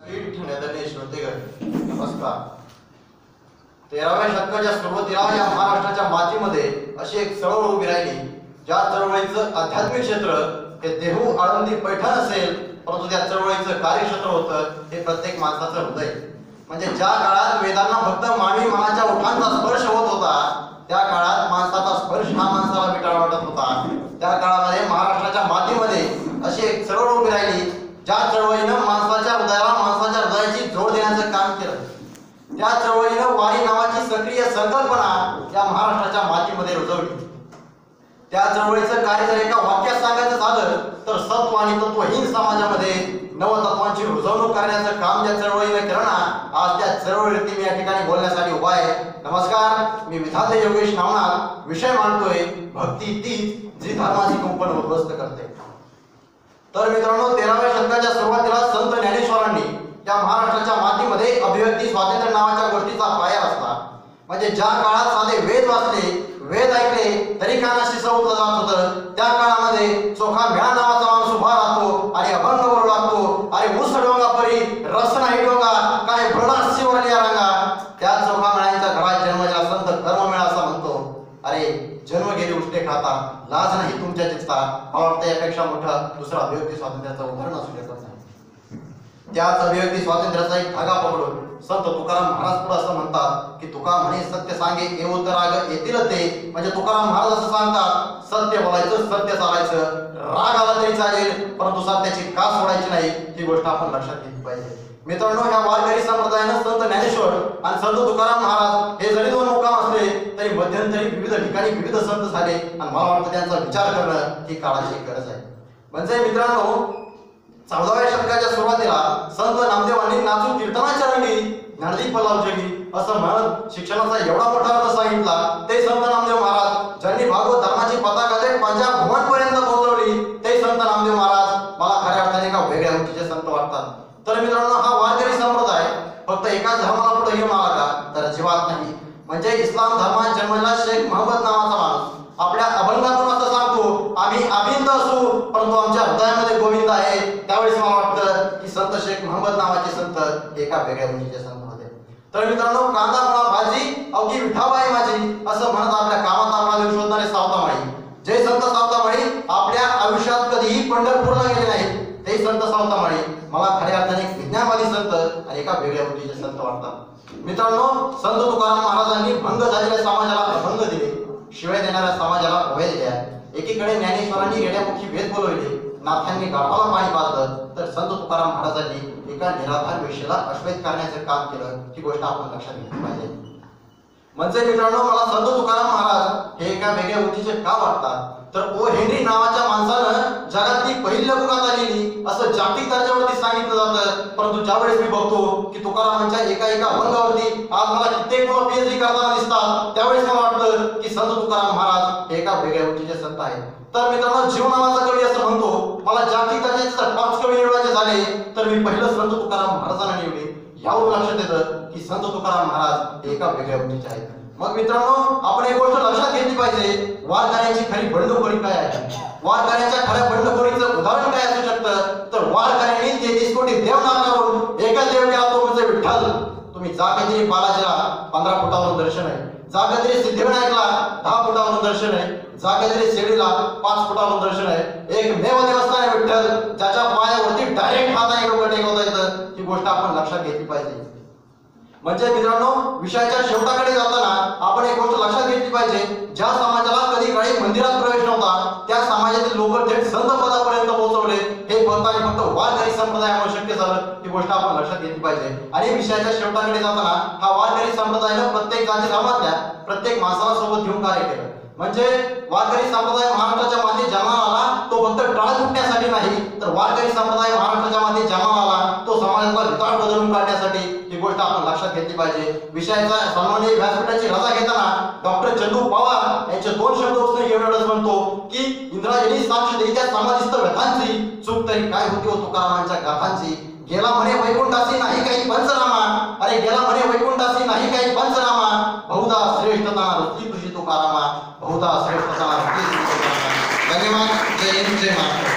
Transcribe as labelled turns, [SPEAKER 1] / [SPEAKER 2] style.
[SPEAKER 1] नमस्कार. 13व्या शतकाच्या सुरुवातीला या महाराष्ट्राच्या मातीमध्ये अशी एक चळवळ उभी राहिली, ज्या चळवळीचं आध्यात्मिक क्षेत्र हे देहू, आळंदी, पैठण असेल, परंतु त्या चळवळीचं कार्यक्षेत्र होतं हे प्रत्येक माणसाचं हृदय. म्हणजे ज्या काळात वेदांना फक्त मानवी मनाच्या ओठांचा स्पर्श होत होता, त्या काळात माणसाचा स्पर्श हा माणसाला विटाळ वाटत होता. त्या काळामध्ये महाराष्ट्राच्या मातीमध्ये अशी एक चळवळ उभी राहिली, ज्या चळवळीनं माणसाच्या हृदयाला माणसाच्या हृदयाची जोड देण्याचं काम केलं. त्या चळवळीनं वारी नावाची सक्रिय संकल्पना या महाराष्ट्राच्या मातीमध्ये रुजवली. त्या चळवळीचं कार्य जर एका वाक्यात सांगायचं झालं तर सत्व आणि तत्वहीन समाजामध्ये नवतत्वांची रुजवणूक करण्याचं काम ज्या चळवळीनं केलं ना, आज त्या चळवळीवरती मी या ठिकाणी बोलण्यासाठी उभा आहे. नमस्कार, मी विधाते योगेश नावनाथ विषय मांडतोय भक्ती तीच जी धर्माची कुंपण उद्ध्वस्त करते. तर मित्रांनो, 13व्या शतकाच्या सुरुवातीला संत ज्ञानेश्वरांनी या महाराष्ट्राच्या मातीमध्ये अभिव्यक्ती स्वातंत्र्य नावाच्या गोष्टीचा पाया असला. म्हणजे ज्या काळात साधे वेद वाचले, वेद ऐकले तरी काना शिसवलं जात होतं, त्या काळामध्ये चोखा मेळा नावाचा माणूस उभा राहतो आणि अभंग बोलू लागतो, अरे ऊस डोंगा परी रस नाही डोंगा काय भरला शिवरली रंगा. त्या चोखा मेळ्यांच्या घरात जन्मला संत कर्ममेळा असं म्हणतो. अरे जन्म गेले उष्टे खाता, लाज नाही तुमच्या चित्तात. मला वाटतं यापेक्षा मोठं दुसरं अभिव्यक्ती स्वातंत्र्याचं उदाहरण असू शकत नाही. त्याच अभिव्यक्ती स्वातंत्र्याचा एक धागा पकडून संत तुकाराम महाराज पुढे असं म्हणतात की तुका म्हणे सत्य सांगे येऊ तर राग येतील ते. म्हणजे तुकाराम महाराज असं सांगतात, सत्य बोलायचं, सत्य चालायचं, राग आला तरी चालेल, परंतु सत्याची का सोडायची नाही, ही गोष्ट आपण लक्षात घेतली पाहिजे. मित्रांनो, ह्या वारकरी संप्रदायानं संत ज्ञानेश्वर आणि संत तुकाराम महाराज हे जरी दोन मुक्काम असले तरी मध्यंतरी विविध ठिकाणी विविध संत झाले आणि मला वाटतं त्यांचा विचार करणं ही काळाची गरज आहे. म्हणजे मित्रांनो, 14व्या शतकाच्या सुरुवातीला संत नामदेवांनी नाचू कीर्तनाच्या रंगी ज्ञानदीप लावजगी असं म्हणत शिक्षणाचा एवढा मोठा अर्थ सांगितला. ते संत नामदेव महाराज ज्यांनी भागवत धर्माची पताका थेट पंजाब भुवनपर्यंत पोहोचवली, ते संत नामदेव महाराज मला खऱ्या अर्थाने एका वेगळ्या उंचीचे संत वाटतात. तर मित्रांनो, हा वारकरी संप्रदाय फक्त एकाच धर्माला पुढे घेऊन आला का, तर अजिबात नाही. म्हणजे इस्लाम धर्मात जन्मलेला शेख महम्मद नावाचा माणूस आपल्या अभंगातून असं सांगतो, आम्ही अभिंद असू परंतु आमच्या हृदयामध्ये गोविंद आहे. त्यावेळेस मला वाटतं की संत शेख महम्मद नावाचे संत एका वेगळ्या उंचीचे संत होते. तर मित्रांनो, कांदा मुळा भाजी अवघी विठाबाई माझी असं म्हणत आपल्या कामात आपला देव शोधणारे सावतामाळी, जे संत सावतामाळी आपल्या आयुष्यात कधीही पंढरपूरला गेले नाहीत, ते संत सावतामाळी मला खऱ्या अर्थाने विज्ञानवादी संत आणि एका वेगळ्या उंचीचे संत वाटतात. मित्रांनो, संत तुकाराम महाराजांनी भंग झालेल्या समाजाला अभंग दिले, शिवाय देणाऱ्या समाजाला अभय दिल्या. एकीकडे ज्ञानेश्वरांनी रेड्यामुखी भेद बोलवले, नाथांनी गाढवाला पाणी पाजलं, तर संत तुकाराम महाराजांनी एका निराधार वेश्येला अश्वेत करण्याचं काम केलं. ही गोष्ट आपण लक्षात घेतली पाहिजे. म्हणजे मित्रांनो, मला संत तुकाराम महाराज हे एका वेगळ्या उंचीचे का वाटतात, तर ओ हेनरी नावाच्या माणसानं जगातली पहिली लघुकथा लिहिली असं जागतिक दर्जावरती सांगितलं जातं. परंतु ज्यावेळेस मी बघतो की तुकारामांच्या एका अभंगावरती आज मला कित्येक मुलं पीएचडी करताना दिसतात, त्यावेळेस मला वाटतं की संत तुकाराम महाराज हे एका वेगळ्या उंचीचे संत आहेत. तर मित्रांनो, जीव नावाचा कवी असं म्हणतो, मला जागतिक दर्जाचे टॉप कवी निवडायचे झाले तर मी पहिलं संत तुकाराम महाराजांना निवडले. यावरून लक्षात येतं की संत तुकाराम महाराज हे एका वेगळ्या उंचीचे आहेत. मग मित्रांनो, आपण एक गोष्ट लक्षात घेतली पाहिजे, वारकऱ्यांची खरी बंडखोरी काय आहे, वारकऱ्यांच्या खऱ्या बंडखोरीचं उदाहरण काय असू शकतं, तर वारकऱ्यांनी 33 कोटी देव नाकारून एकच देव केला, तो म्हणजे विठ्ठल. तुम्ही जागेतरी बालाजीला 15 फुटावरून दर्शन आहे, जागेतरी सिद्धिविनायकला 10 फुटावरून दर्शन आहे, जागेतरी शिर्डीला 5 फुटावरून दर्शन आहे. एक मेव देवस्थान आहे विठ्ठल, ज्याच्या पायावरती डायरेक्ट हाताने डोकं टेकवता येतं. ही गोष्ट आपण लक्षात घेतली पाहिजे. म्हणजे मित्रांनो, विषयाच्या शेवटाकडे जाताना आपण एक गोष्ट लक्षात घेतली पाहिजे, ज्या समाजाला कधी काळी मंदिरात प्रवेश नव्हता, त्या समाजातील लोक थेट संत पदापर्यंत पोहोचवले. हे फक्त आणि फक्त वारकरी संप्रदायामुळे शक्य झालं. ही गोष्ट आपण लक्षात घेतली पाहिजे. आणि विषयाच्या शेवटाकडे जाताना हा वारकरी संप्रदायानं प्रत्येक जाती धर्मातल्या प्रत्येक माणसाला सोबत घेऊन कार्य केलं. म्हणजे वारकरी संप्रदाय महाराष्ट्राच्या मातीत जन्माला आला तो फक्त टाळ फुटण्यासाठी नाही, तर वारकरी संप्रदाय महाराष्ट्राच्या मातीत जन्माला आला तो समाजातला विचार बदलून काढण्यासाठी. ही गोष्ट आपण लक्षात घेतली पाहिजे. विषयाचा सन्माननीय व्यासपीठाची रजा घेताना डॉक्टर चंदू पवार यांचे 2 शब्द उसने एवढंच म्हणतो की इंद्रायणी साक्ष देत्या समाधिस्थ व्यथांची, चूक तरी काय होती हो तुकारामांच्या गाथांची. गेला म्हणे वैकुंठासी नाही काही पंचनामा, अरे गेला म्हणे वैकुंठासी नाही काही पंचनामा, बहुधा श्रेष्ठता रस्ती तुझी तुकारामा, बहुधा श्रेष्ठता रस्ती तुझी तुकारामा. धन्यवाद. जय हिंद, जय महाराष्ट्र.